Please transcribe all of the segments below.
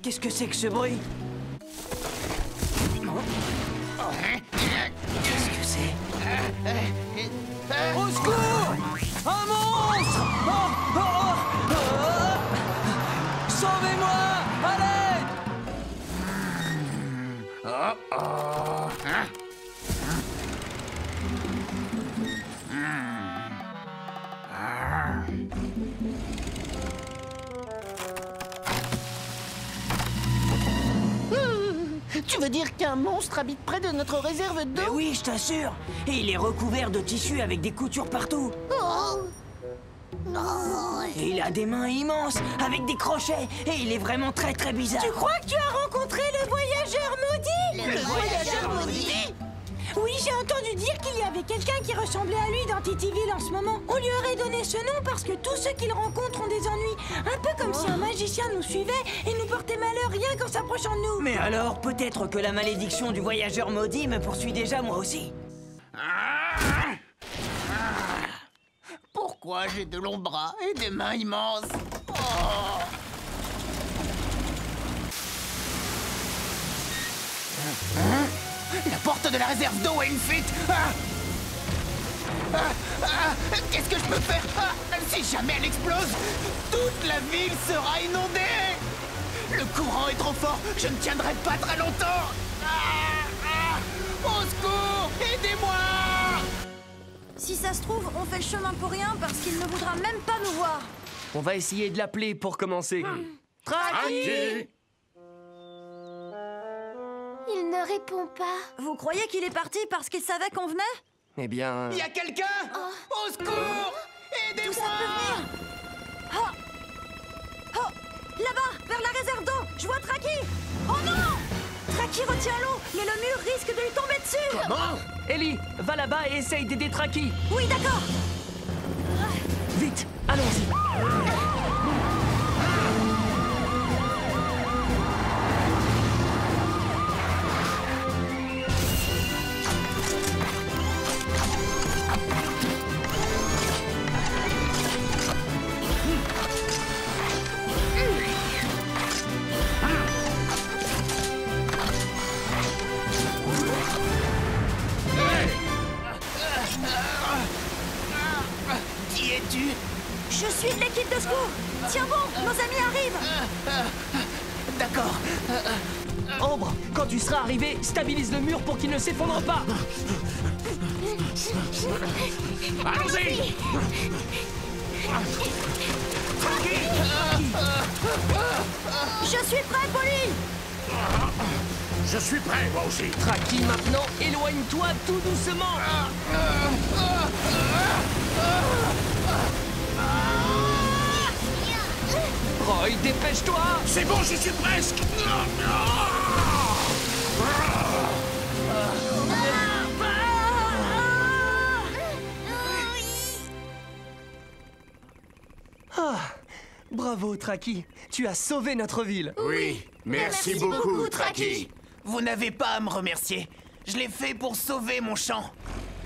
Qu'est-ce que c'est que ce bruit? Qu'est-ce que c'est? Au secours! Un monstre! Sauvez-moi! À l'aide! Tu veux dire qu'un monstre habite près de notre réserve d'eau? Mais oui, je t'assure! Et il est recouvert de tissu avec des coutures partout! Et il a des mains immenses, avec des crochets! Et il est vraiment très très bizarre! Tu crois que tu as rencontré le voyageur maudit? Le voyageur maudit? Oui, j'ai entendu dire qu'il y avait quelqu'un qui ressemblait à lui dans Tityville en ce moment. On lui aurait donné ce nom parce que tous ceux qu'il rencontre ont des ennuis. Un peu comme si un magicien nous suivait et nous portait malheur rien qu'en s'approchant de nous. Mais alors, peut-être que la malédiction du voyageur maudit me poursuit déjà moi aussi. Pourquoi j'ai de longs bras et des mains immenses? La porte de la réserve d'eau a une fuite. Qu'est-ce que je peux faire? Si jamais elle explose, toute la ville sera inondée. Le courant est trop fort, je ne tiendrai pas très longtemps. Au secours, aidez-moi! Si ça se trouve, on fait le chemin pour rien parce qu'il ne voudra même pas nous voir. On va essayer de l'appeler pour commencer. Traki! Il ne répond pas. Vous croyez qu'il est parti parce qu'il savait qu'on venait? Eh bien... Il y a quelqu'un? Au secours! Tout ça Aidez-moi! peut venir. Oh! Oh! Là-bas, vers la réserve d'eau, je vois Traki! Oh non! Traki retient l'eau, mais le mur risque de lui tomber dessus! Comment? Ellie, va là-bas et essaye d'aider Traki. Oui, d'accord! Vite, allons-y. Qui es-tu? Je suis de l'équipe de secours! Tiens bon, nos amis arrivent! D'accord. Ambre, quand tu seras arrivé, stabilise le mur pour qu'il ne s'effondre pas. Allons-y! Je suis prêt, Polly! Je suis prêt, moi aussi. Traki, maintenant, éloigne-toi tout doucement. Roy, dépêche-toi. C'est bon, j'y suis presque. Bravo, Traki. Tu as sauvé notre ville. Oui, merci beaucoup, Traki. Vous n'avez pas à me remercier. Je l'ai fait pour sauver mon champ.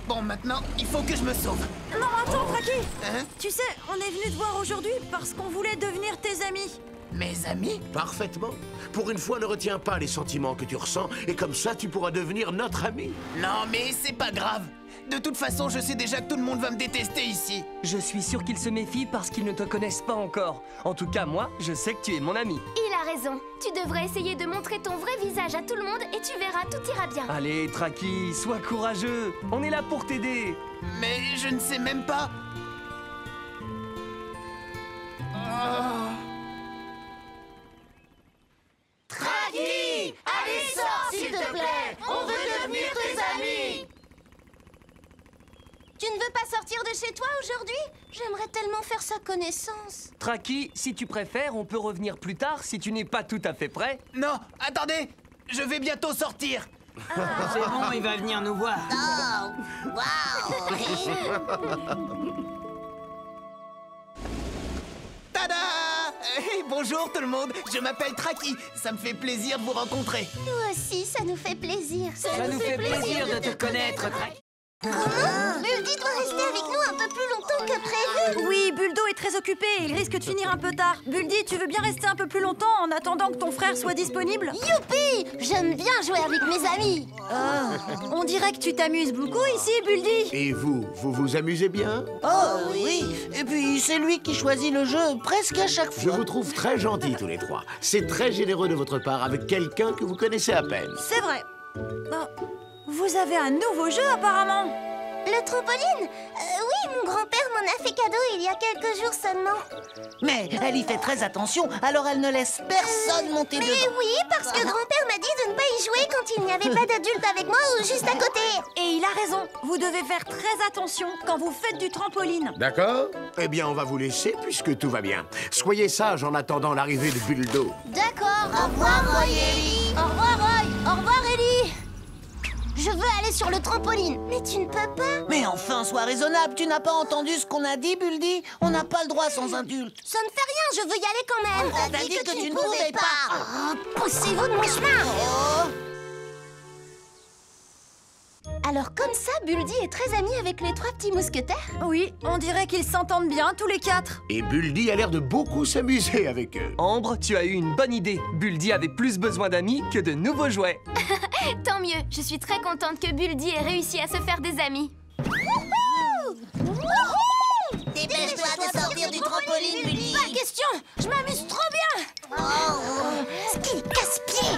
Bon, maintenant, il faut que je me sauve. Non, attends, Traki! Hein? Tu sais, on est venu te voir aujourd'hui parce qu'on voulait devenir tes amis. Mes amis? Parfaitement. Pour une fois, ne retiens pas les sentiments que tu ressens, et comme ça, tu pourras devenir notre ami. Non, mais c'est pas grave. De toute façon, je sais déjà que tout le monde va me détester ici. Je suis sûr qu'ils se méfient parce qu'ils ne te connaissent pas encore. En tout cas, moi, je sais que tu es mon ami. Il a raison. Tu devrais essayer de montrer ton vrai visage à tout le monde et tu verras, tout ira bien. Allez, Traki, sois courageux. On est là pour t'aider. Mais je ne sais même pas... Traki! Allez, sors, s'il te plaît! On veut devenir tes amis! Tu ne veux pas sortir de chez toi aujourd'hui? J'aimerais tellement faire sa connaissance. Traki, si tu préfères, on peut revenir plus tard si tu n'es pas tout à fait prêt. Non, attendez! Je vais bientôt sortir. C'est bon, il va venir nous voir. Tada! Bonjour tout le monde, je m'appelle Traki. Ça me fait plaisir de vous rencontrer. Nous aussi, ça nous fait plaisir. Ça nous fait plaisir de te connaître, Traki. Buldy doit rester avec nous un peu plus longtemps que prévu. Oui, Buldo est très occupé, il risque de finir un peu tard. Buldy, tu veux bien rester un peu plus longtemps en attendant que ton frère soit disponible? Youpi! J'aime bien jouer avec mes amis. On dirait que tu t'amuses beaucoup ici, Buldy. Et vous vous amusez bien? Oh oui. Et puis c'est lui qui choisit le jeu presque à chaque Je fois. vous trouve très gentils tous les trois. C'est très généreux de votre part avec quelqu'un que vous connaissez à peine. C'est vrai. Oh, vous avez un nouveau jeu apparemment. Le trampoline? Oui, mon grand-père m'en a fait cadeau il y a quelques jours seulement. Mais elle y fait très attention, alors elle ne laisse personne monter Mais dedans. oui, parce que grand-père m'a dit de ne pas y jouer quand il n'y avait pas d'adulte avec moi ou juste à côté. Et il a raison, vous devez faire très attention quand vous faites du trampoline. D'accord? Eh bien, on va vous laisser puisque tout va bien. Soyez sages en attendant l'arrivée de Buldo. D'accord, au revoir Roy et Ellie. Au revoir Roy, au revoir Ellie. Je veux aller sur le trampoline. Mais tu ne peux pas. Mais enfin, sois raisonnable, tu n'as pas entendu ce qu'on a dit, Buldy? On n'a pas le droit sans adulte. Ça ne fait rien, je veux y aller quand même. On t'a dit que tu ne pouvais pas. Oh, poussez-vous de mon chemin. Alors comme ça, Buldy est très ami avec les trois petits mousquetaires? Oui, on dirait qu'ils s'entendent bien tous les quatre. Et Buldy a l'air de beaucoup s'amuser avec eux. Ambre, tu as eu une bonne idée. Buldy avait plus besoin d'amis que de nouveaux jouets. Tant mieux, je suis très contente que Buldy ait réussi à se faire des amis. Dépêche-toi de sortir du trampoline, Buldy. Pas question, je m'amuse trop bien. Ski casse-pied.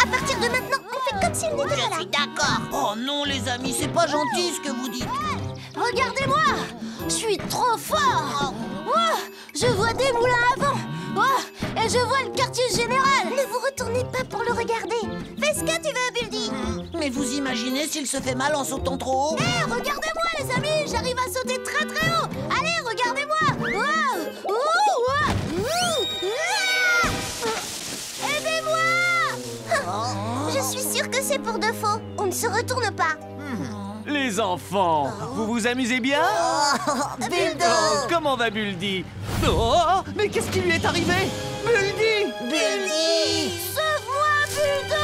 À partir de maintenant, on fait comme s'il n'était pas là. Je suis d'accord. Oh non, les amis, c'est pas gentil ce que vous dites. Regardez-moi, je suis trop fort. Je vois des moulins à vent. Et je vois le quartier général. Ne vous retournez pas pour le regarder. Fais ce que tu veux, Buldy. Mais vous imaginez s'il se fait mal en sautant trop haut? Hé, regardez-moi, les amis, j'arrive à sauter très très haut. Allez, regardez-moi. Aidez-moi. Je suis sûre que c'est pour de faux. On ne se retourne pas. Les enfants, vous vous amusez bien? Buldo! Comment va Buldy? Oh, mais qu'est-ce qui lui est arrivé? Buldy! Buldy! Sauve-moi, Buldo!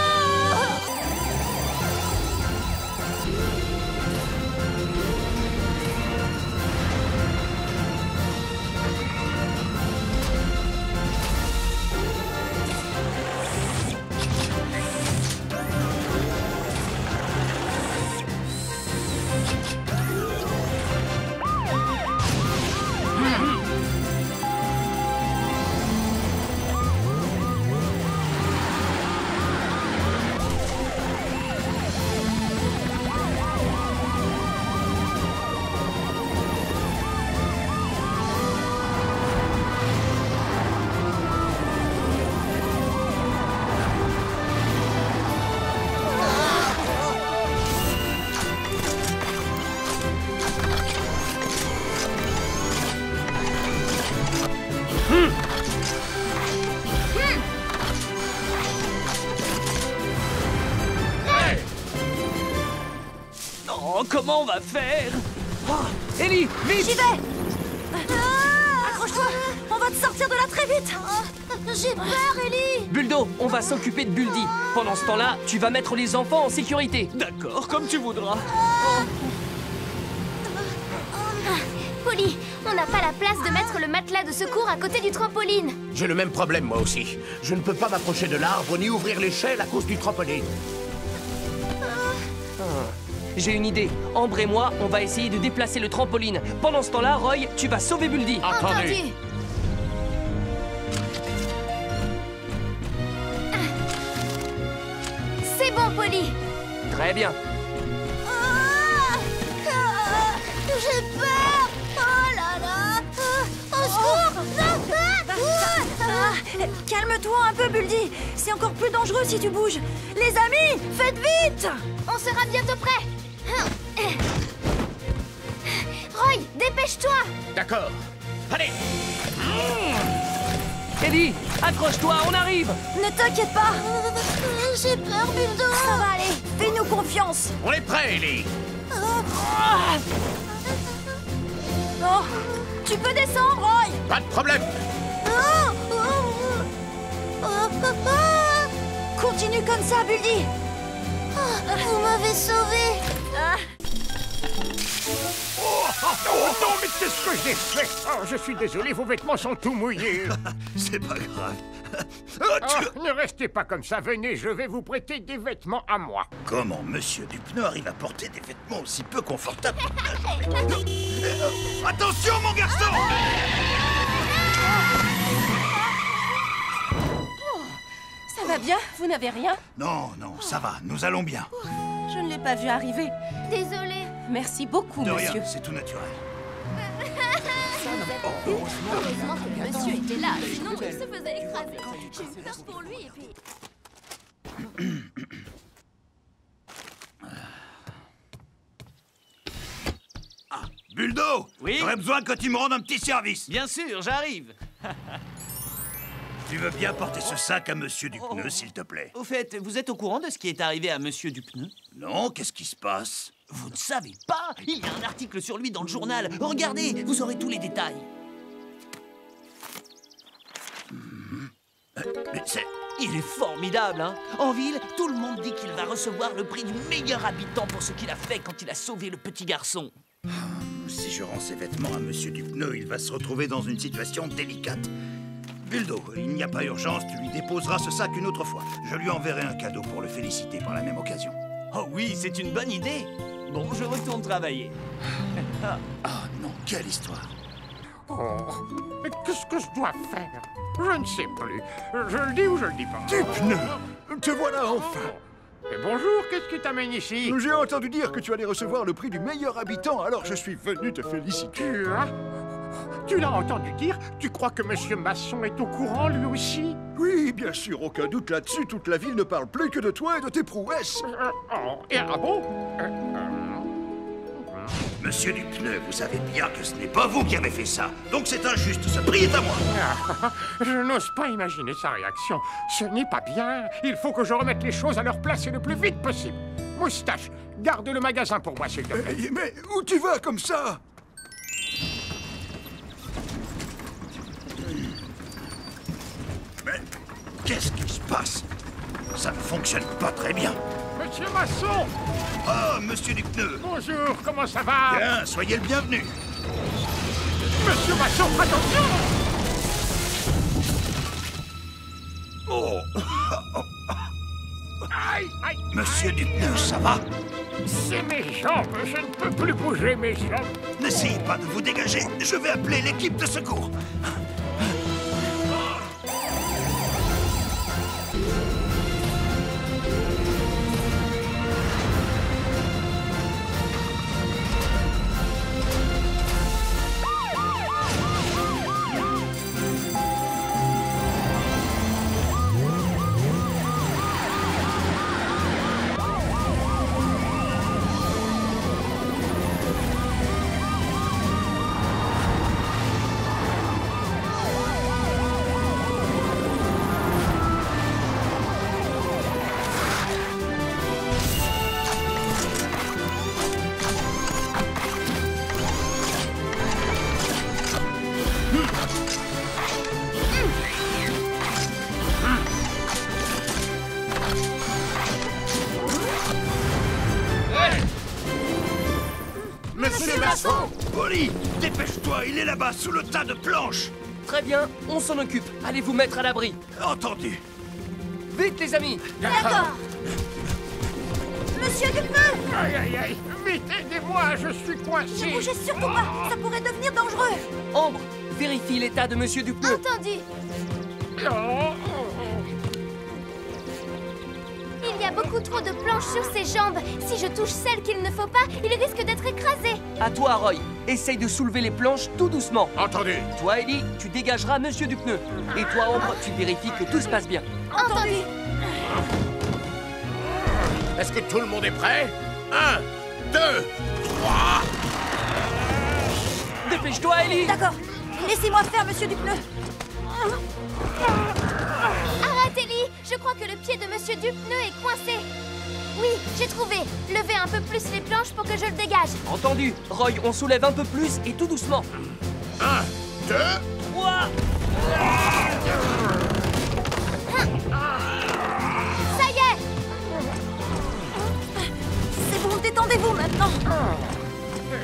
Oh, comment on va faire? Oh, Ellie, vite! J'y vais. Accroche-toi, on va te sortir de là très vite. J'ai peur, Ellie. Buldo, on va s'occuper de Buldy. Pendant ce temps-là, tu vas mettre les enfants en sécurité. D'accord, comme tu voudras. Polly, on n'a pas la place de mettre le matelas de secours à côté du trampoline. J'ai le même problème, moi aussi. Je ne peux pas m'approcher de l'arbre ni ouvrir l'échelle à cause du trampoline. J'ai une idée. Ambre et moi, on va essayer de déplacer le trampoline. Pendant ce temps-là, Roy, tu vas sauver Buldy. Entendu. C'est bon, Polly. Très bien. J'ai peur. Oh là là. Au secours. Non. Calme-toi un peu, Buldy. C'est encore plus dangereux si tu bouges. Les amis, faites vite. On sera bientôt prêt. Roy, dépêche-toi. D'accord. Allez! Ellie, accroche-toi, on arrive. Ne t'inquiète pas. J'ai peur, Buldo. Ça va aller. Fais-nous confiance. On est prêts, Ellie! Oh, tu peux descendre, Roy. Pas de problème! Continue comme ça, Buldy. Vous m'avez sauvé. qu'est-ce que j'ai fait? Oh, je suis désolé, vos vêtements sont tout mouillés. C'est pas grave. Oh, ne restez pas comme ça, venez, je vais vous prêter des vêtements à moi. Comment Monsieur Dupneux arrive à porter des vêtements aussi peu confortables? Attention, mon garçon! Ça va bien? Vous n'avez rien? Non, non, ça va, nous allons bien. Je ne l'ai pas vu arriver. Désolée. Merci beaucoup, De monsieur. rien, c'est tout naturel. Heureusement que le monsieur était là, sinon il se faisait écraser. J'ai eu peur pour lui et puis... Buldo! Oui? J'aurais besoin que tu me rendes un petit service. Bien sûr, j'arrive. Tu veux bien porter ce sac à Monsieur Dupneux, s'il te plaît? Au fait, vous êtes au courant de ce qui est arrivé à Monsieur Dupneux? Non, qu'est-ce qui se passe? Vous ne savez pas? Il y a un article sur lui dans le journal. Regardez, vous aurez tous les détails. Mais c'est... Il est formidable, hein? En ville, tout le monde dit qu'il va recevoir le prix du meilleur habitant pour ce qu'il a fait quand il a sauvé le petit garçon. Si je rends ses vêtements à Monsieur Dupneux, il va se retrouver dans une situation délicate. Buldo, il n'y a pas urgence, tu lui déposeras ce sac une autre fois. Je lui enverrai un cadeau pour le féliciter par la même occasion. Oh oui, c'est une bonne idée. Bon, je retourne travailler. Ah non, quelle histoire! Oh, mais qu'est-ce que je dois faire? Je ne sais plus. Je le dis ou je le dis pas? Dupneux! Te voilà enfin! Et bonjour, qu'est-ce qui t'amène ici? J'ai entendu dire que tu allais recevoir le prix du meilleur habitant, alors je suis venu te féliciter. Tu l'as entendu dire? Tu crois que Monsieur Masson est au courant, lui aussi? Oui, bien sûr, aucun doute là-dessus. Toute la ville ne parle plus que de toi et de tes prouesses. Ah bon? Monsieur Dupneux, vous savez bien que ce n'est pas vous qui avez fait ça. Donc c'est injuste, ce prix est à moi. Je n'ose pas imaginer sa réaction. Ce n'est pas bien. Il faut que je remette les choses à leur place et le plus vite possible. Moustache, garde le magasin pour moi, s'il te plaît. Mais où tu vas comme ça? Mais qu'est-ce qui se passe? Ça ne fonctionne pas très bien. Monsieur Masson! Oh, Monsieur Dupneux! Bonjour, comment ça va? Bien, soyez le bienvenu. Monsieur Masson, attention! Oh! Aïe, aïe! Monsieur Dupneux, ça va? C'est mes jambes, je ne peux plus bouger mes jambes. N'essayez pas de vous dégager, je vais appeler l'équipe de secours. Monsieur Masson! Polly, dépêche-toi, il est là-bas, sous le tas de planches. Très bien, on s'en occupe. Allez vous mettre à l'abri. Entendu. Vite, les amis. D'accord. Monsieur Dupneux! Aïe, aïe, aïe! Vite, aidez-moi, je suis coincé! Ne bougez surtout pas, ça pourrait devenir dangereux. Ambre, vérifie l'état de Monsieur Dupneux. Entendu. Il y a beaucoup trop de planches sur ses jambes. Si je touche celle qu'il ne faut pas, il risque d'être écrasé. À toi, Roy. Essaye de soulever les planches tout doucement. Entendu. Toi, Ellie, tu dégageras Monsieur Dupneux. Et toi, Ambre, tu vérifies que tout se passe bien. Entendu. Est-ce que tout le monde est prêt? 1, 2, 3... Dépêche-toi, Ellie. D'accord. Laissez-moi faire, Monsieur Dupneux. Arrête, Ellie. Je crois que le pied de Monsieur Dupneux est coincé. Oui, j'ai trouvé. Levez un peu plus les planches pour que je le dégage. Entendu. Roy, on soulève un peu plus et tout doucement. 1, 2... 3... Ça y est. C'est bon, détendez-vous maintenant.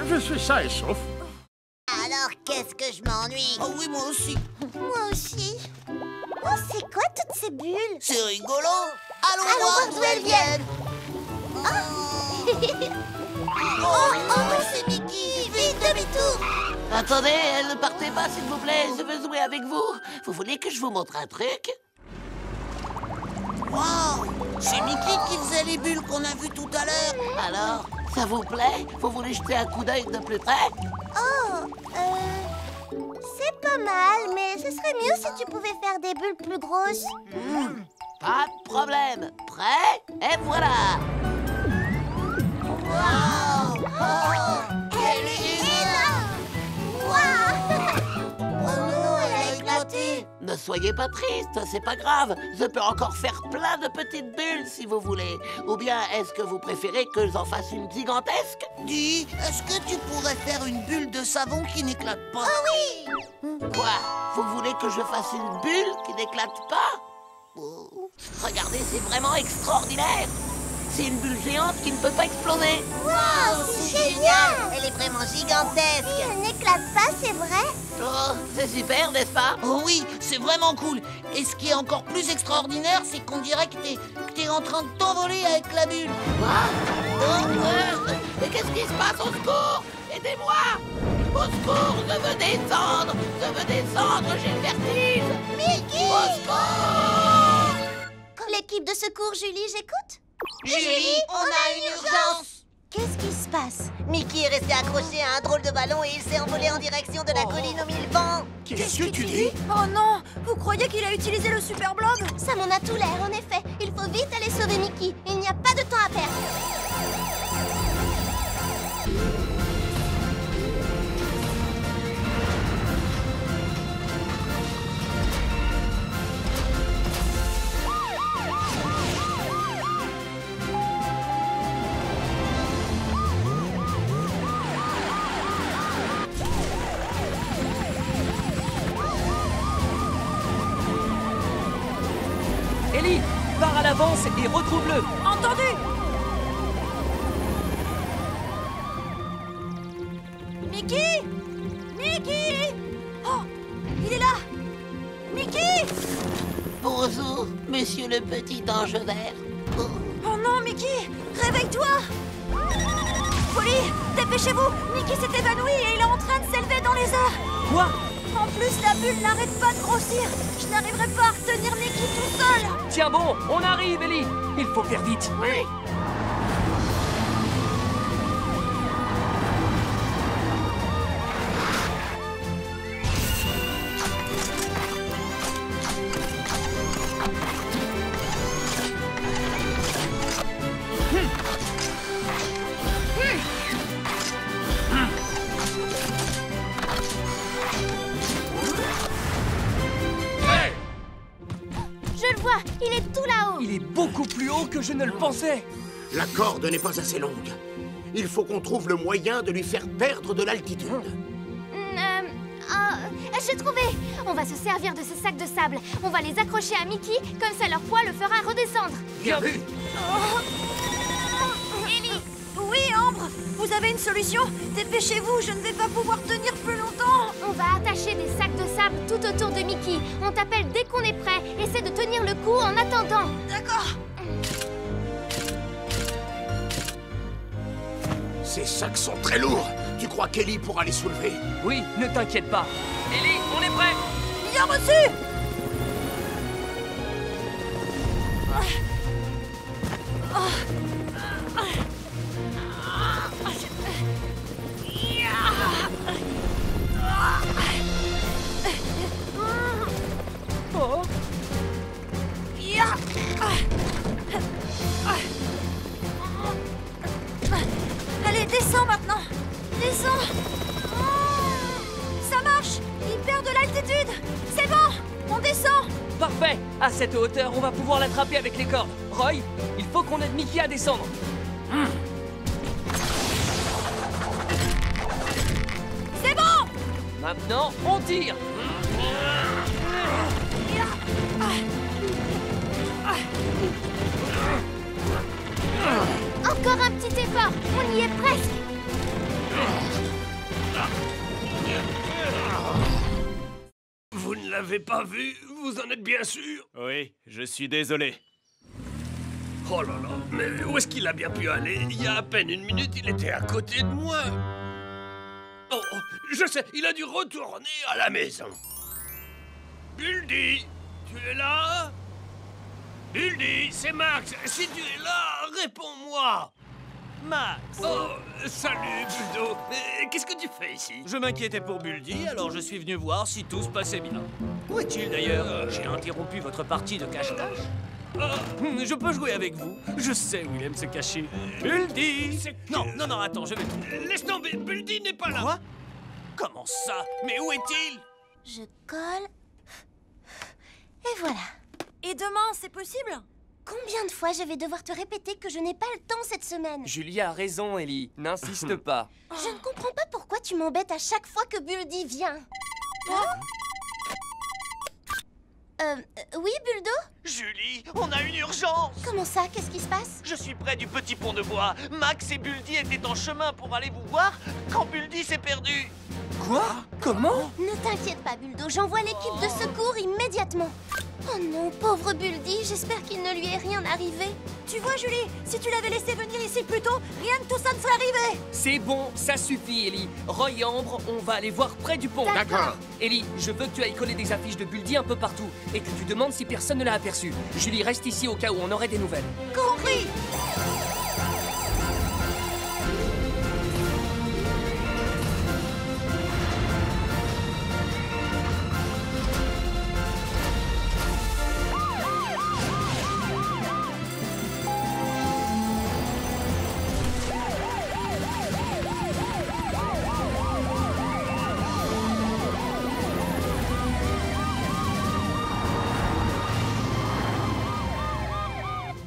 Je suis sain et sauf. Alors, qu'est-ce que je m'ennuie. Oh oui, moi aussi. Moi aussi. Oh, c'est quoi toutes ces bulles? C'est rigolo. Allons voir d'où elles viennent. Oh, c'est Mickey. Vite, demi-tour. Attendez, ne partez pas, s'il vous plaît. Je veux jouer avec vous. Vous voulez que je vous montre un truc? Wow, c'est Mickey qui faisait les bulles qu'on a vues tout à l'heure. Alors, ça vous plaît? Vous voulez jeter un coup d'œil de plus près? Oh, c'est pas mal, mais ce serait mieux si tu pouvais faire des bulles plus grosses. Pas de problème. Prêt? Et voilà. Wow! Elle est énorme! Wow! Oh non, elle a éclaté! Ne soyez pas triste, c'est pas grave. Je peux encore faire plein de petites bulles si vous voulez. Ou bien est-ce que vous préférez que j'en fasse une gigantesque? Dis, est-ce que tu pourrais faire une bulle de savon qui n'éclate pas? Oh oui! Quoi? Vous voulez que je fasse une bulle qui n'éclate pas? Oh, regardez, c'est vraiment extraordinaire. C'est une bulle géante qui ne peut pas exploser. Wow, c'est génial! Elle est vraiment gigantesque. Et elle n'éclate pas, c'est vrai? Oh, c'est super, n'est-ce pas? Oh oui, c'est vraiment cool. Et ce qui est encore plus extraordinaire, c'est qu'on dirait que t'es en train de t'envoler avec la bulle. Quoi? Mais qu'est-ce qui se passe? Au secours! Aidez-moi! Au secours, je veux descendre! Je veux descendre, j'ai le vertige! Mickey! Au secours! L'équipe de secours, Julie, j'écoute? Julie, on a une urgence! Qu'est-ce qui se passe? Mickey est resté accroché à un drôle de ballon et il s'est envolé en direction de la colline aux 1000 vents. Qu'est-ce que tu dis? Oh non! Vous croyez qu'il a utilisé le super blob? Ça m'en a tout l'air, en effet. Il faut vite aller sauver Mickey. Il n'y a pas de temps à perdre. Ellie, pars à l'avance et retrouve-le. Entendu! Mickey! Mickey! Oh! Il est là! Mickey! Bonjour, monsieur le petit ange vert. Oh. Oh non, Mickey! Réveille-toi! Polly, dépêchez-vous! Mickey s'est évanoui et il est en train de s'élever dans les airs! Quoi? En plus, la bulle n'arrête pas de grossir! Je n'arriverai pas à retenir Mickey tout seul! Tiens bon, on arrive, Ellie. Il faut faire vite. Oui. Je le vois, il est tout là-haut. Il est beaucoup plus haut que je ne le pensais. La corde n'est pas assez longue. Il faut qu'on trouve le moyen de lui faire perdre de l'altitude. J'ai trouvé. On va se servir de ces sacs de sable. On va les accrocher à Mickey, comme ça leur poids le fera redescendre. Bien vu. Ellie! Oui, Ambre! Vous avez une solution? Dépêchez-vous, je ne vais pas pouvoir tenir plus longtemps! On va attacher des sacs de sable tout autour de Mickey. On t'appelle dès qu'on est prêt. Essaie de tenir le coup en attendant. D'accord! Ces sacs sont très lourds. Tu crois qu'Ellie pourra les soulever? Oui, ne t'inquiète pas. Ellie, on est prêt. Bien reçu! Oh. Allez, descends maintenant! Descends! Ça marche! Il perd de l'altitude! C'est bon! On descend! Parfait. À cette hauteur, on va pouvoir l'attraper avec les cordes. Roy, il faut qu'on aide Mickey à descendre. C'est bon! Maintenant, on tire. Encore un petit effort. On y est presque. Vous ne l'avez pas vu? Vous en êtes bien sûr? Oui, je suis désolé. Oh là là, mais où est-ce qu'il a bien pu aller? Il y a à peine une minute, il était à côté de moi. Oh, je sais, il a dû retourner à la maison. Buldy, tu es là? Buldy, c'est Max. Si tu es là, réponds-moi. Max! Oh, salut, Buldo. Qu'est-ce que tu fais ici? Je m'inquiétais pour Buldy, alors je suis venu voir si tout se passait bien. Où est-il d'ailleurs? J'ai interrompu votre partie de cache-cache. Je peux jouer avec vous. Je sais où il aime se cacher. Buldy! Non, attends, je vais trouver. Laisse tomber, Buldy n'est pas là. Quoi? Comment ça? Mais où est-il? Je colle. Et voilà. Et demain, c'est possible? Combien de fois je vais devoir te répéter que je n'ai pas le temps cette semaine? Julie a raison, Ellie. N'insiste pas. Je ne comprends pas pourquoi tu m'embêtes à chaque fois que Buldy vient. Oui, Buldo? Julie, on a une urgence! Comment ça? Qu'est-ce qui se passe? Je suis près du petit pont de bois. Max et Buldy étaient en chemin pour aller vous voir quand Buldy s'est perdu. Quoi? Comment? Ne t'inquiète pas, Buldo, j'envoie l'équipe de secours immédiatement. Oh non, pauvre Buldy, j'espère qu'il ne lui est rien arrivé. Tu vois, Julie, si tu l'avais laissé venir ici plus tôt, rien de tout ça ne serait arrivé. C'est bon, ça suffit, Ellie. Roy et Ambre, on va aller voir près du pont. D'accord. Ellie, je veux que tu ailles coller des affiches de Buldy un peu partout et que tu demandes si personne ne l'a aperçu. Julie, reste ici au cas où on aurait des nouvelles. Compris.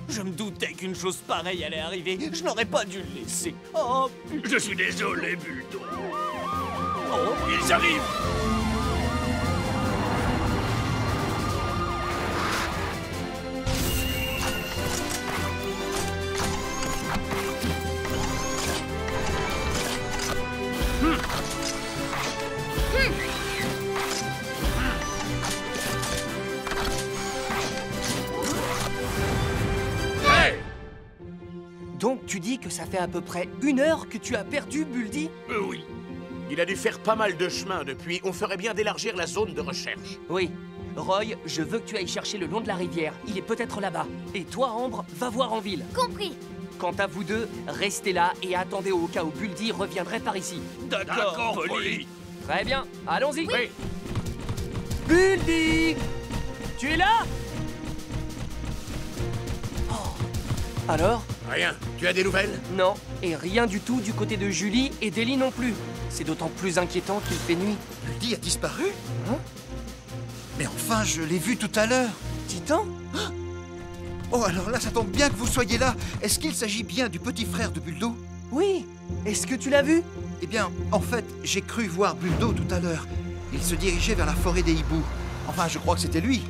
Je me doutais qu'une chose pareille allait arriver. Je n'aurais pas dû le laisser. Oh, je suis désolé, Buldo. Oh, ils arrivent. Donc tu dis que ça fait à peu près 1 heure que tu as perdu Buldy? Oui. Il a dû faire pas mal de chemin depuis. On ferait bien d'élargir la zone de recherche. Oui. Roy, je veux que tu ailles chercher le long de la rivière. Il est peut-être là-bas. Et toi, Ambre, va voir en ville. Compris. Quant à vous deux, restez là et attendez au cas où Buldy reviendrait par ici. D'accord, Polly. Très bien, allons-y. Oui. Buldy! Tu es là? Oh. Alors? Rien. Tu as des nouvelles? Non, et rien du tout du côté de Julie et d'Ellie non plus. C'est d'autant plus inquiétant qu'il fait nuit. Buldy a disparu? Hein? Mais enfin, je l'ai vu tout à l'heure. Titan? Oh, alors là, ça tombe bien que vous soyez là. Est-ce qu'il s'agit bien du petit frère de Buldo? Oui. Est-ce que tu l'as vu? Eh bien, en fait, j'ai cru voir Buldo tout à l'heure. Il se dirigeait vers la forêt des hiboux. Enfin, je crois que c'était lui.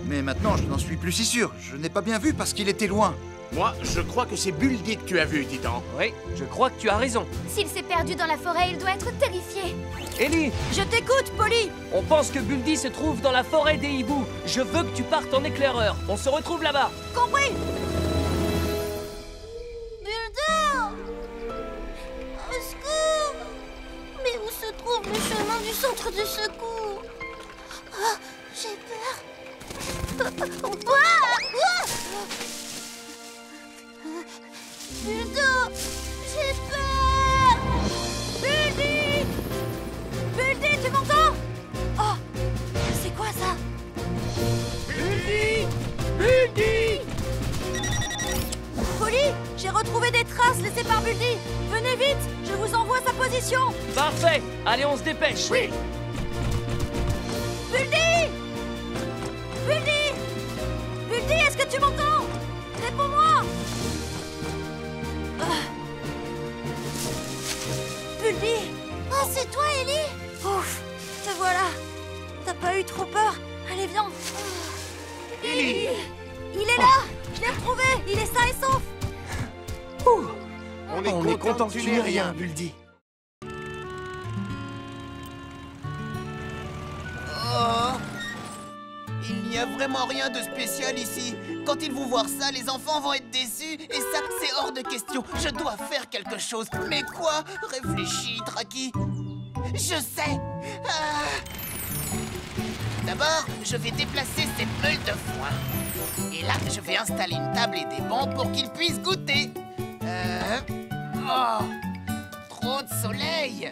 Mais maintenant, je n'en suis plus si sûr. Je n'ai pas bien vu parce qu'il était loin. Moi, je crois que c'est Buldy que tu as vu, Titan. Oui, je crois que tu as raison. S'il s'est perdu dans la forêt, il doit être terrifié. Ellie! Je t'écoute, Polly. On pense que Buldy se trouve dans la forêt des hiboux. Je veux que tu partes en éclaireur. On se retrouve là-bas. Compris. Buldo! Au secours! Mais où se trouve le chemin du centre de secours? Oh, j'ai peur. Buldo! J'ai peur! Buldy! Buldy, tu m'entends? Oh! C'est quoi ça? Buldy! Buldy! Polly, j'ai retrouvé des traces laissées par Buldy. Venez vite, je vous envoie sa position. Parfait! Allez, on se dépêche. Oui. Buldy! Buldy! Buldy, est-ce que tu m'entends? Réponds-moi! Buldy! Oh, c'est toi, Ellie? Ouf! Te voilà! T'as pas eu trop peur? Allez, viens! Ellie! Il est là! Je l'ai retrouvé! Il est sain et sauf! On est content que tu n'aies rien, Buldy. n'y a vraiment rien de spécial ici. Quand ils vont voir ça, les enfants vont être déçus. Et ça, c'est hors de question. Je dois faire quelque chose. Mais quoi? Réfléchis, Traki. Je sais. D'abord, je vais déplacer cette meule de foin. Et là, je vais installer une table et des bancs pour qu'ils puissent goûter. Oh, trop de soleil.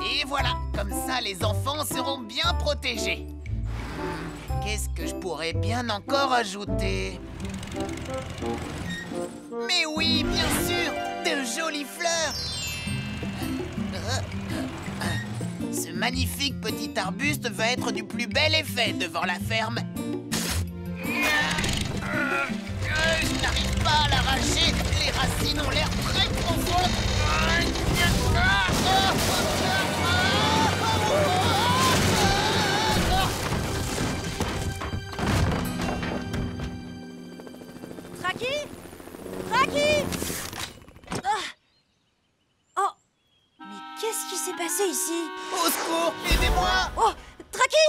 Et voilà, comme ça, les enfants seront bien protégés. Qu'est-ce que je pourrais bien encore ajouter? Mais oui, bien sûr, de jolies fleurs. Ce magnifique petit arbuste va être du plus bel effet devant la ferme. Je n'arrive pas à l'arracher. Les racines ont l'air très profondes. Traki? Traki? Oh! Mais qu'est-ce qui s'est passé ici? Au secours, aidez-moi! Oh! Traki!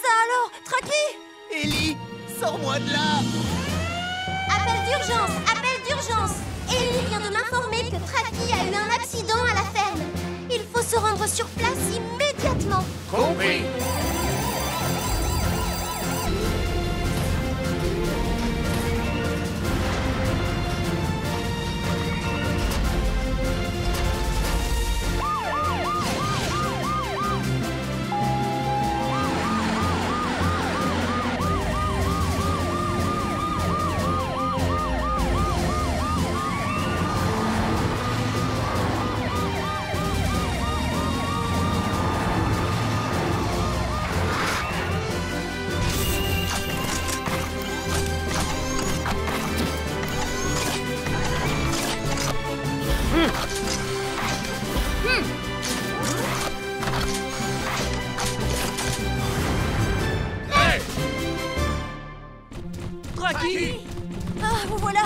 Ça alors? Traki? Ellie, sors-moi de là! Appel d'urgence! Appel d'urgence! Ellie vient de m'informer que Traki a eu un accident à la ferme. Il faut se rendre sur place immédiatement. Compris. Traki! Ah, vous voilà!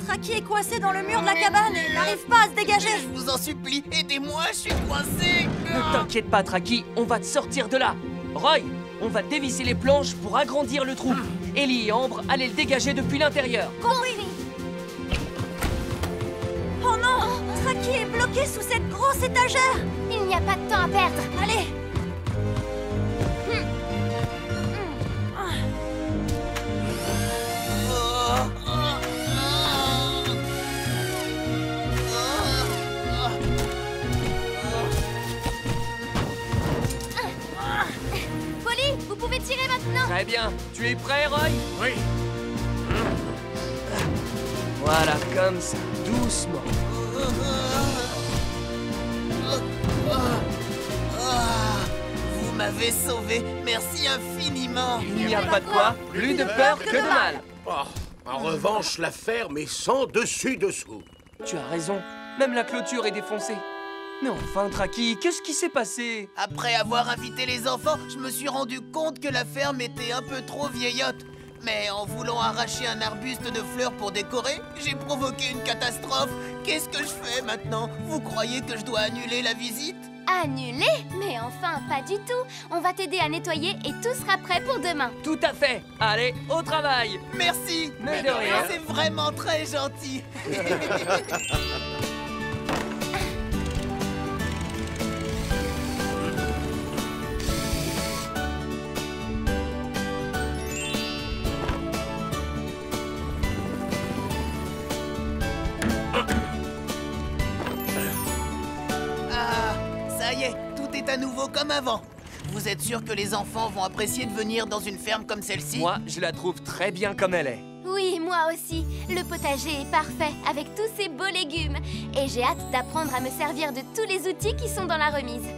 Traki est coincé dans le mur de la cabane et n'arrive pas à se dégager! Je vous en supplie, aidez-moi, je suis coincé! Ne t'inquiète pas, Traki, on va te sortir de là. Roy, on va dévisser les planches pour agrandir le trou. Ellie et Ambre, allez le dégager depuis l'intérieur. Compris! Oh non! Traki est bloqué sous cette grosse étagère! Il n'y a pas de temps à perdre. Allez! Polly, vous pouvez tirer maintenant. Très bien. Tu es prêt, Roy? Oui. Voilà, comme ça, doucement. Vous m'avez sauvé, merci infiniment. Il n'y a pas de quoi, plus de peur que de mal. Oh, en revanche, la ferme est sans dessus-dessous. Tu as raison, même la clôture est défoncée. Mais enfin, Traki, qu'est-ce qui s'est passé? Après avoir invité les enfants, je me suis rendu compte que la ferme était un peu trop vieillotte. Mais en voulant arracher un arbuste de fleurs pour décorer, j'ai provoqué une catastrophe. Qu'est-ce que je fais maintenant? Vous croyez que je dois annuler la visite? Annulé? Mais enfin, pas du tout. On va t'aider à nettoyer et tout sera prêt pour demain. Tout à fait. Allez, au travail. Merci. Mais de rien. C'est vraiment très gentil. Ça y est, tout est à nouveau comme avant. Vous êtes sûr que les enfants vont apprécier de venir dans une ferme comme celle-ci? Moi, je la trouve très bien comme elle est. Oui, moi aussi. Le potager est parfait avec tous ces beaux légumes. Et j'ai hâte d'apprendre à me servir de tous les outils qui sont dans la remise.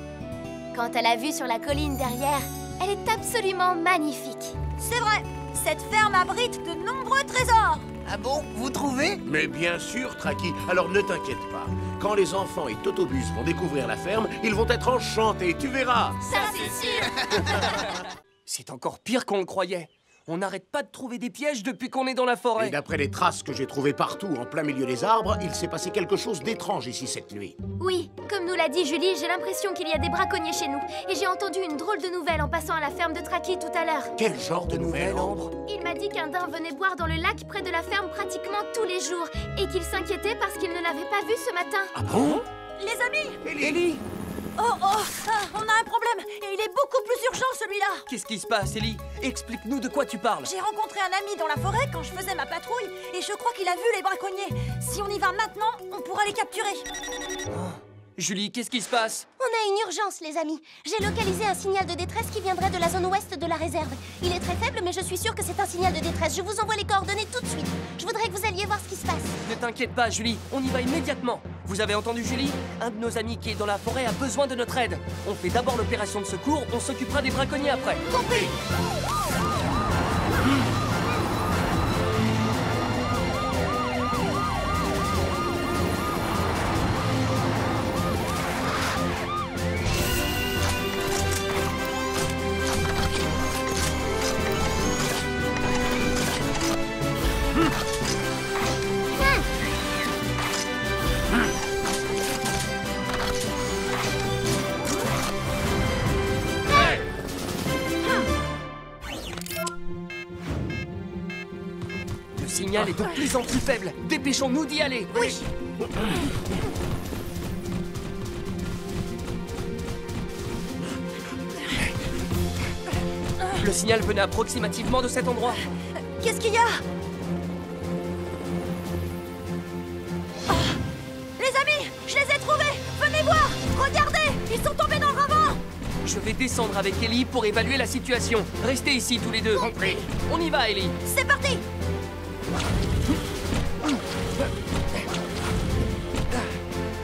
Quant à la vue sur la colline derrière, elle est absolument magnifique. C'est vrai, cette ferme abrite de nombreux trésors. Ah bon? Vous trouvez? Mais bien sûr, Traki, alors ne t'inquiète pas. Quand les enfants et Totobus vont découvrir la ferme, ils vont être enchantés, tu verras. Ça, c'est sûr. C'est encore pire qu'on le croyait. On n'arrête pas de trouver des pièges depuis qu'on est dans la forêt. Et d'après les traces que j'ai trouvées partout en plein milieu des arbres, il s'est passé quelque chose d'étrange ici cette nuit. Oui, comme nous l'a dit Julie, j'ai l'impression qu'il y a des braconniers chez nous. Et j'ai entendu une drôle de nouvelle en passant à la ferme de Traki tout à l'heure. Quel genre de nouvelle, Ambre? Il m'a dit qu'un daim venait boire dans le lac près de la ferme pratiquement tous les jours et qu'il s'inquiétait parce qu'il ne l'avait pas vu ce matin. Ah bon? Les amis! Ellie! Oh, on a un problème et il est beaucoup plus urgent celui-là. Qu'est-ce qui se passe, Ellie? Explique-nous de quoi tu parles. J'ai rencontré un ami dans la forêt quand je faisais ma patrouille et je crois qu'il a vu les braconniers. Si on y va maintenant, on pourra les capturer. Julie, qu'est-ce qui se passe? On a une urgence, les amis. J'ai localisé un signal de détresse qui viendrait de la zone ouest de la réserve. Il est très faible, mais je suis sûre que c'est un signal de détresse. Je vous envoie les coordonnées tout de suite. Je voudrais que vous alliez voir ce qui se passe. Ne t'inquiète pas, Julie, on y va immédiatement. Vous avez entendu, Julie? Un de nos amis qui est dans la forêt a besoin de notre aide. On fait d'abord l'opération de secours, on s'occupera des braconniers après. Compris. Le signal est de plus en plus faible. Dépêchons-nous d'y aller. Oui. Le signal venait approximativement de cet endroit. Qu'est-ce qu'il y a? Les amis, je les ai trouvés. Venez voir. Regardez, ils sont tombés dans le ravin. Je vais descendre avec Ellie pour évaluer la situation. Restez ici tous les deux. Compris. On y va, Ellie. C'est parti.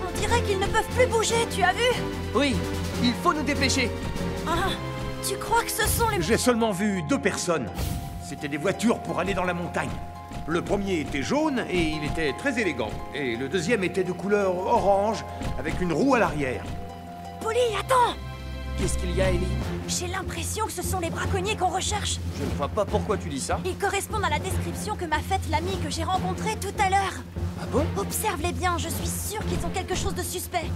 On dirait qu'ils ne peuvent plus bouger, tu as vu? Oui, il faut nous dépêcher. Ah, tu crois que ce sont les... J'ai seulement vu 2 personnes. C'était des voitures pour aller dans la montagne. Le premier était jaune et il était très élégant. Et le deuxième était de couleur orange avec une roue à l'arrière. Polly, attends! Qu'est-ce qu'il y a, Ellie? J'ai l'impression que ce sont les braconniers qu'on recherche. Je ne vois pas pourquoi tu dis ça. Ils correspondent à la description que m'a faite l'ami que j'ai rencontré tout à l'heure. Ah bon? Observe-les bien, je suis sûre qu'ils ont quelque chose de suspect.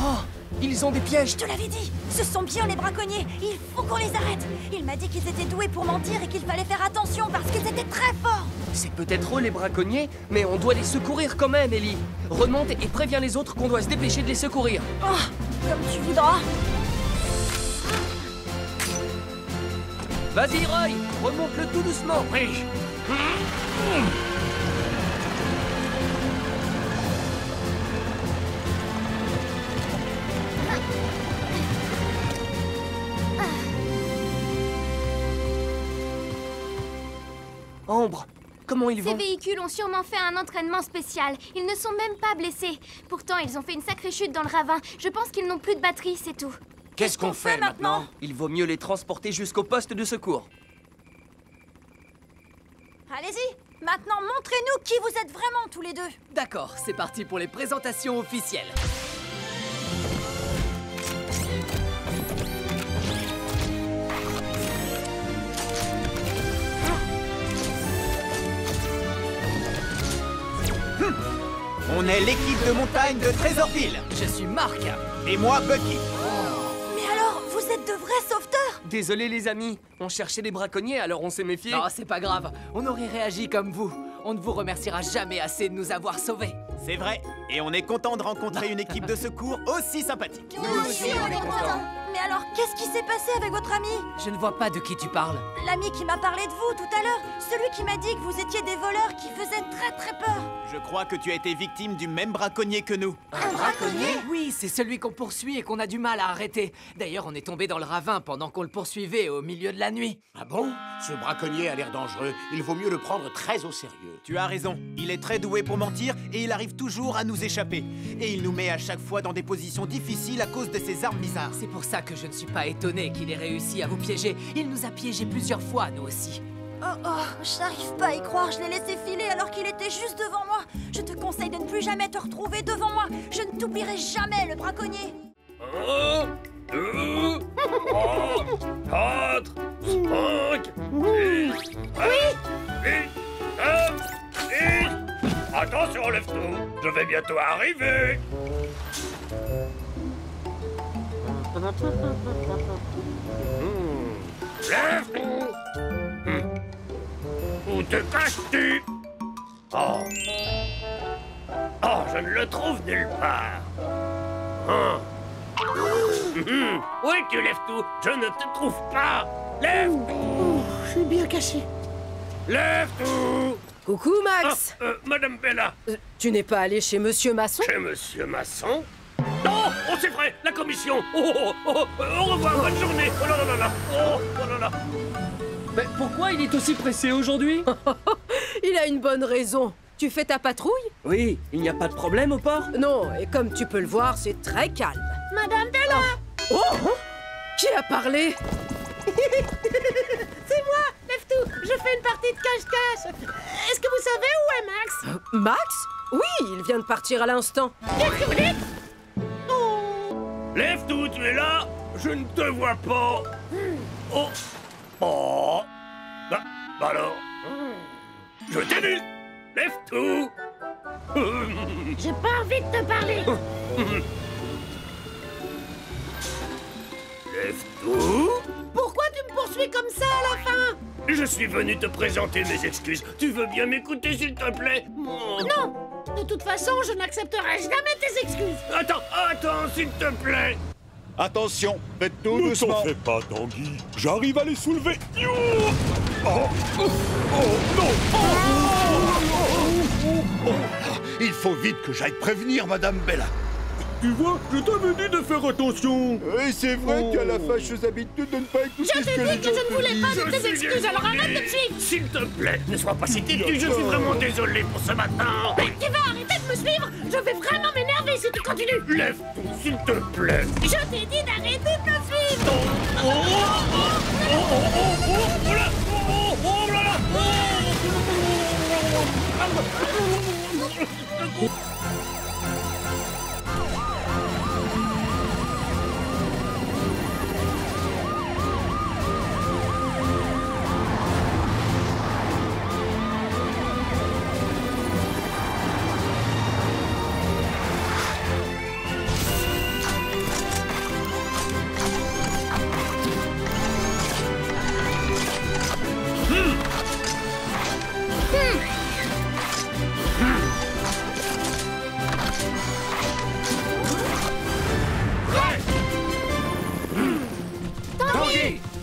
Oh, ils ont des pièges. Je te l'avais dit, ce sont bien les braconniers. Il faut qu'on les arrête. Il m'a dit qu'ils étaient doués pour mentir et qu'il fallait faire attention parce qu'ils étaient très forts. C'est peut-être eux les braconniers, mais on doit les secourir quand même, Ellie. Remonte et préviens les autres qu'on doit se dépêcher de les secourir. Oh, comme tu voudras. Vas-y, Roy, remonte-le tout doucement. Oui. Ambre, comment ils Ces vont? véhicules ont sûrement fait un entraînement spécial. Ils ne sont même pas blessés. Pourtant, ils ont fait une sacrée chute dans le ravin. Je pense qu'ils n'ont plus de batterie, c'est tout. Qu'est-ce qu'on fait maintenant? Il vaut mieux les transporter jusqu'au poste de secours. Allez-y, maintenant montrez-nous qui vous êtes vraiment tous les deux. D'accord, c'est parti pour les présentations officielles. On est l'équipe de montagne de Trésorville. Je suis Marc. Et moi, Bucky. Mais alors, vous êtes de vrais sauveteurs? Désolé les amis, on cherchait des braconniers alors on s'est méfié. Non, c'est pas grave, on aurait réagi comme vous. On ne vous remerciera jamais assez de nous avoir sauvés. C'est vrai. Et on est content de rencontrer une équipe de secours aussi sympathique. Nous aussi, on est contents. Mais alors, qu'est-ce qui s'est passé avec votre ami? Je ne vois pas de qui tu parles. L'ami qui m'a parlé de vous tout à l'heure. Celui qui m'a dit que vous étiez des voleurs qui faisaient très très peur. Je crois que tu as été victime du même braconnier que nous. Un braconnier? Oui, c'est celui qu'on poursuit et qu'on a du mal à arrêter. D'ailleurs, on est tombé dans le ravin pendant qu'on le poursuivait au milieu de la nuit. Ah bon? Ce braconnier a l'air dangereux. Il vaut mieux le prendre très au sérieux. Tu as raison. Il est très doué pour mentir et il arrive toujours à nous échapper. Et il nous met à chaque fois dans des positions difficiles à cause de ses armes bizarres. C'est pour ça que je ne suis pas étonné qu'il ait réussi à vous piéger. Il nous a piégés plusieurs fois, nous aussi. Oh, j'arrive pas à y croire. Je l'ai laissé filer alors qu'il était juste devant moi. Je te conseille de ne plus jamais te retrouver devant moi. Je ne t'oublierai jamais, le braconnier. 1, 2, 3, 4, 5, 6, 7, 6. Attention, lève tout. Je vais bientôt arriver. Lève tout. Où te caches-tu? Oh, je ne le trouve nulle part. Où es-tu, lève tout? Je ne te trouve pas. Lève tout. Je suis bien caché. Lève tout. Coucou, Max. Madame Bella. Tu n'es pas allé chez Monsieur Masson? Chez Monsieur Masson? Non! Oh, c'est vrai! La commission! Au revoir, bonne journée! Oh là là là là! Oh là là! Mais pourquoi il est aussi pressé aujourd'hui? Il a une bonne raison. Tu fais ta patrouille? Oui, il n'y a pas de problème au port? Non, et comme tu peux le voir, c'est très calme. Madame Bella! Oh! Qui a parlé? C'est moi, Lève-tout. Je fais une partie de cache-cache. Est-ce que vous savez où est Max? Max? Oui, il vient de partir à l'instant. Qu'est-ce que vous dites? Lève tout, tu es là? Je ne te vois pas. Oh. Oh. Bah alors. Je t'ai vu. Lève tout. J'ai pas envie de te parler. Lève tout. Pourquoi tu me poursuis comme ça à la fin? Je suis venu te présenter mes excuses. Tu veux bien m'écouter, s'il te plaît? Non. De toute façon, je n'accepterai jamais tes excuses. Attends, s'il te plaît. Attention, faites tout doucement. Ne t'en fais pas, Tanguy. J'arrive à les soulever. Oh non! Il faut vite que j'aille prévenir Madame Bella. Tu vois, je t'avais dit de faire attention. Oui, c'est vrai que tu as la fâcheuse habitude de ne pas écouter Je ce que t'ai les dit que gens je ne voulais te pas disent. de tes excuses, alors arrête de me suivre. S'il te plaît, ne sois pas si têtu, je suis vraiment désolé pour ce matin. Tu vas arrêter de me suivre? Je vais vraiment m'énerver si tu continues. Lève tout, s'il te plaît. Je t'ai dit d'arrêter de me suivre.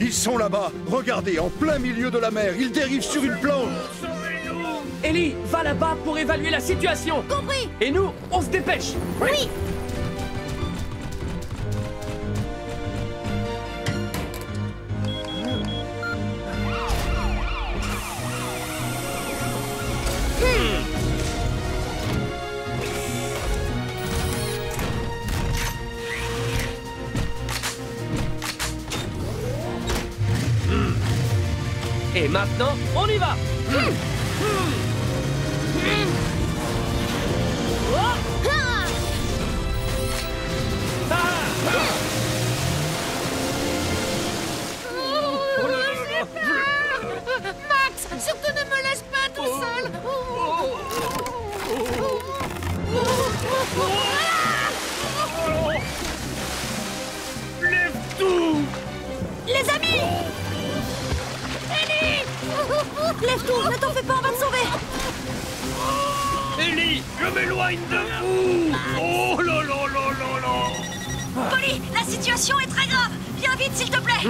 Ils sont là-bas. Regardez, en plein milieu de la mer. Ils dérivent sur une planche. Ellie, va là-bas pour évaluer la situation. Compris. Et nous, on se dépêche. Oui. Et maintenant, on y va. Max, surtout ne me laisse pas tout seul. Lève tout. Les amis! Ellie! Lève-toi, ne t'en fais pas, on va te sauver! Ellie, je m'éloigne de vous. Oh là là là là là. Polly, la situation est très grave. Viens vite, s'il te plaît.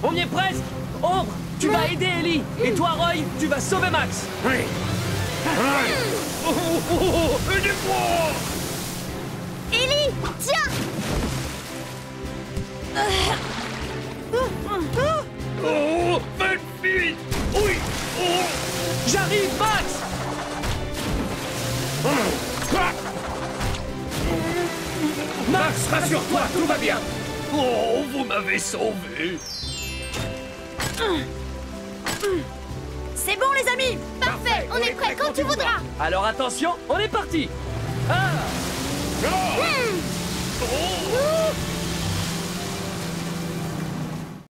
On y est presque. Ombre, tu vas aider Ellie. Et toi, Roy, tu vas sauver Max. Oui. Aidez-moi. Ellie, tiens! Oh, faites vite. Oui. Oh. J'arrive, Max. Max, rassure-toi, tout va bien. Oh, vous m'avez sauvé. C'est bon, les amis! Parfait, on est prêts quand tu voudras! Alors attention, on est parti. Ah. Oh.